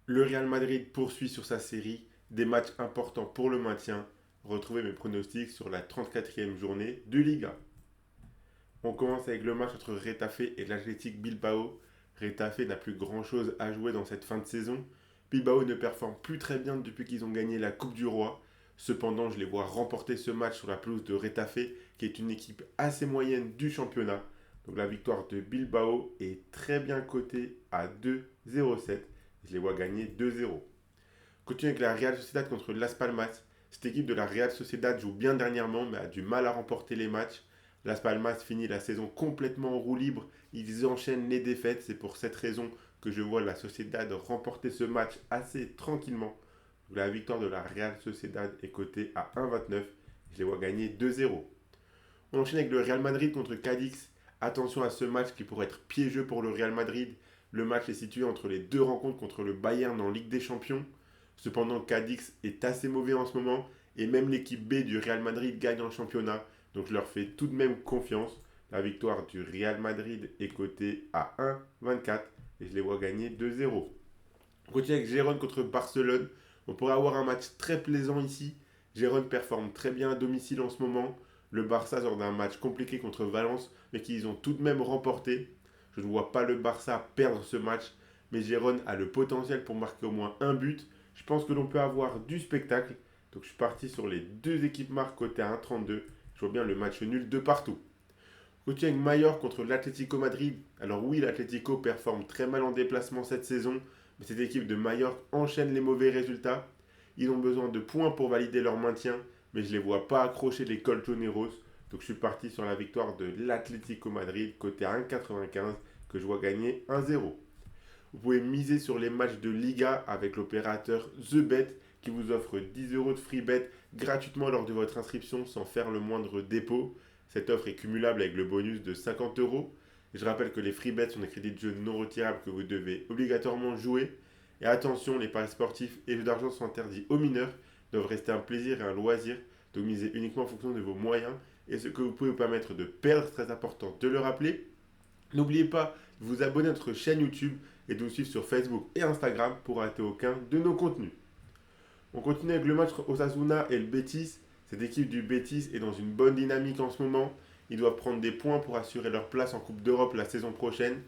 Le Real Madrid poursuit sur sa série des matchs importants pour le maintien. Retrouvez mes pronostics sur la 34e journée de Liga. On commence avec le match entre Retafe et l'Athletic Bilbao. Retafe n'a plus grand chose à jouer dans cette fin de saison. Bilbao ne performe plus très bien depuis qu'ils ont gagné la Coupe du Roi. Cependant, je les vois remporter ce match sur la pelouse de Retafe, qui est une équipe assez moyenne du championnat. Donc la victoire de Bilbao est très bien cotée à 2,07. Je les vois gagner 2-0. Continue avec la Real Sociedad contre Las Palmas. Cette équipe de la Real Sociedad joue bien dernièrement, mais a du mal à remporter les matchs. Las Palmas finit la saison complètement en roue libre. Ils enchaînent les défaites. C'est pour cette raison que je vois la Sociedad remporter ce match assez tranquillement. La victoire de la Real Sociedad est cotée à 1,29. Je les vois gagner 2-0. On enchaîne avec le Real Madrid contre Cadix. Attention à ce match qui pourrait être piégeux pour le Real Madrid. Le match est situé entre les deux rencontres contre le Bayern en Ligue des Champions. Cependant, Cadix est assez mauvais en ce moment et même l'équipe B du Real Madrid gagne en championnat. Donc je leur fais tout de même confiance. La victoire du Real Madrid est cotée à 1,24 et je les vois gagner 2-0. On continue avec Gérone contre Barcelone. On pourrait avoir un match très plaisant ici. Gérone performe très bien à domicile en ce moment. Le Barça sort d'un match compliqué contre Valence, mais qu'ils ont tout de même remporté. Je ne vois pas le Barça perdre ce match, mais Gérone a le potentiel pour marquer au moins un but. Je pense que l'on peut avoir du spectacle. Donc je suis parti sur les deux équipes marques côté à 1,32. Je vois bien le match nul de partout. Continue avec Mallorca contre l'Atlético Madrid. Alors oui, l'Atlético performe très mal en déplacement cette saison, mais cette équipe de Mallorca enchaîne les mauvais résultats. Ils ont besoin de points pour valider leur maintien, mais je ne les vois pas accrocher les Colchoneros. Donc je suis parti sur la victoire de l'Atlético Madrid, côté à 1,95, que je vois gagner 1-0. Vous pouvez miser sur les matchs de Liga avec l'opérateur TheBet qui vous offre 10 euros de free bet gratuitement lors de votre inscription sans faire le moindre dépôt. Cette offre est cumulable avec le bonus de 50 euros. Je rappelle que les free bets sont des crédits de jeu non retirables que vous devez obligatoirement jouer. Et attention, les paris sportifs et jeux d'argent sont interdits aux mineurs, doivent rester un plaisir et un loisir, donc misez uniquement en fonction de vos moyens et ce que vous pouvez vous permettre de perdre, très important de le rappeler. N'oubliez pas de vous abonner à notre chaîne YouTube et de nous suivre sur Facebook et Instagram pour rater aucun de nos contenus. On continue avec le match entre Osasuna et le Betis. Cette équipe du Betis est dans une bonne dynamique en ce moment. Ils doivent prendre des points pour assurer leur place en Coupe d'Europe la saison prochaine.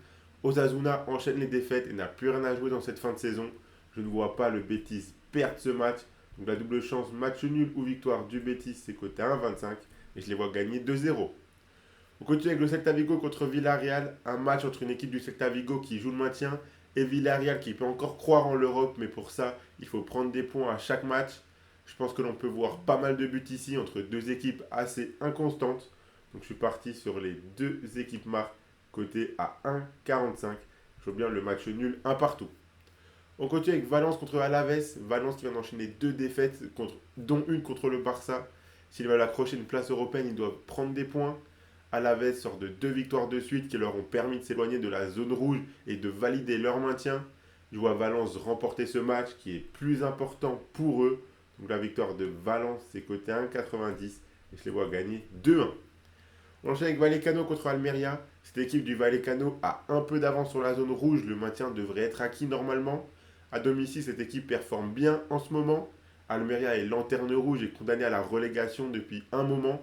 Osasuna enchaîne les défaites et n'a plus rien à jouer dans cette fin de saison. Je ne vois pas le Betis perdre ce match. Donc la double chance match nul ou victoire du Betis, c'est coté à 1,25 et je les vois gagner 2-0. On continue avec le Celta Vigo contre Villarreal, un match entre une équipe du Celta Vigo qui joue le maintien et Villarreal qui peut encore croire en l'Europe, mais pour ça, il faut prendre des points à chaque match. Je pense que l'on peut voir pas mal de buts ici entre deux équipes assez inconstantes. Donc je suis parti sur les deux équipes marques, côté à 1,45. Je vois bien le match nul, un partout. On continue avec Valence contre Alaves. Valence qui vient d'enchaîner deux défaites, dont une contre le Barça. S'ils veulent accrocher une place européenne, ils doivent prendre des points. Alaves sort de deux victoires de suite qui leur ont permis de s'éloigner de la zone rouge et de valider leur maintien. Je vois Valence remporter ce match qui est plus important pour eux. Donc la victoire de Valence, c'est coté 1,90 et je les vois gagner 2-1. On enchaîne avec Vallecano contre Almeria. Cette équipe du Vallecano a un peu d'avance sur la zone rouge. Le maintien devrait être acquis normalement. À domicile, cette équipe performe bien en ce moment. Almeria est lanterne rouge et condamnée à la relégation depuis un moment.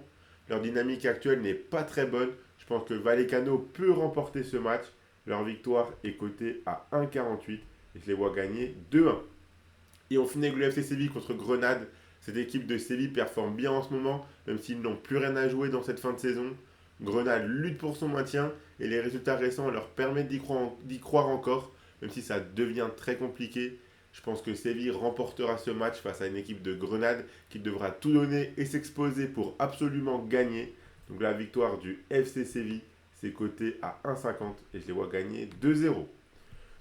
Leur dynamique actuelle n'est pas très bonne. Je pense que Vallecano peut remporter ce match. Leur victoire est cotée à 1,48 et je les vois gagner 2-1. Et on finit avec le FC Séville contre Grenade. Cette équipe de Séville performe bien en ce moment, même s'ils n'ont plus rien à jouer dans cette fin de saison. Grenade lutte pour son maintien et les résultats récents leur permettent d'y croire encore, même si ça devient très compliqué. Je pense que Séville remportera ce match face à une équipe de Grenade qui devra tout donner et s'exposer pour absolument gagner. Donc la victoire du FC Séville, c'est coté à 1,50 et je les vois gagner 2-0.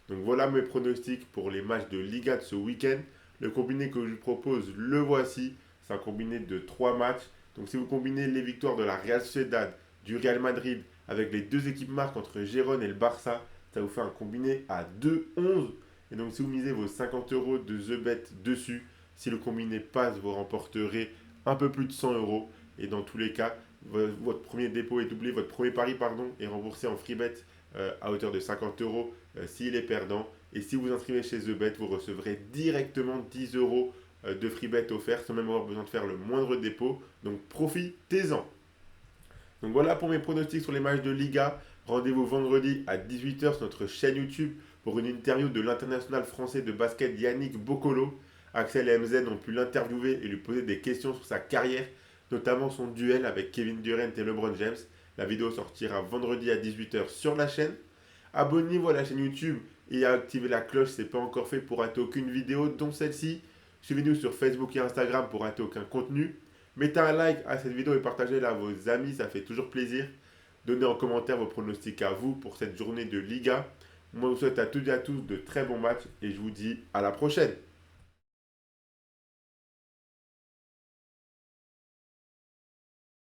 Donc voilà mes pronostics pour les matchs de Liga de ce week-end. Le combiné que je vous propose, le voici. C'est un combiné de 3 matchs. Donc si vous combinez les victoires de la Real Sociedad, du Real Madrid, avec les deux équipes marques entre Gérone et le Barça, ça vous fait un combiné à 2,11. Et donc si vous misez vos 50 euros de TheBet dessus, si le combiné passe, vous remporterez un peu plus de 100 euros. Et dans tous les cas, votre premier dépôt est votre premier pari pardon, est remboursé en free bet à hauteur de 50 euros s'il est perdant. Et si vous vous inscrivez chez TheBet, vous recevrez directement 10 euros de free bet offerts sans même avoir besoin de faire le moindre dépôt. Donc profitez-en. Donc voilà pour mes pronostics sur les matchs de Liga. Rendez-vous vendredi à 18h sur notre chaîne YouTube pour une interview de l'international français de basket Yannick Boccolo. Axel et MZ ont pu l'interviewer et lui poser des questions sur sa carrière, notamment son duel avec Kevin Durant et LeBron James. La vidéo sortira vendredi à 18h sur la chaîne. Abonnez-vous à la chaîne YouTube et activez la cloche si ce n'est pas encore fait pour rater aucune vidéo, dont celle-ci. Suivez-nous sur Facebook et Instagram pour rater aucun contenu. Mettez un like à cette vidéo et partagez-la à vos amis, ça fait toujours plaisir. Donnez en commentaire vos pronostics à vous pour cette journée de Liga. Moi, je vous souhaite à toutes et à tous de très bons matchs et je vous dis à la prochaine.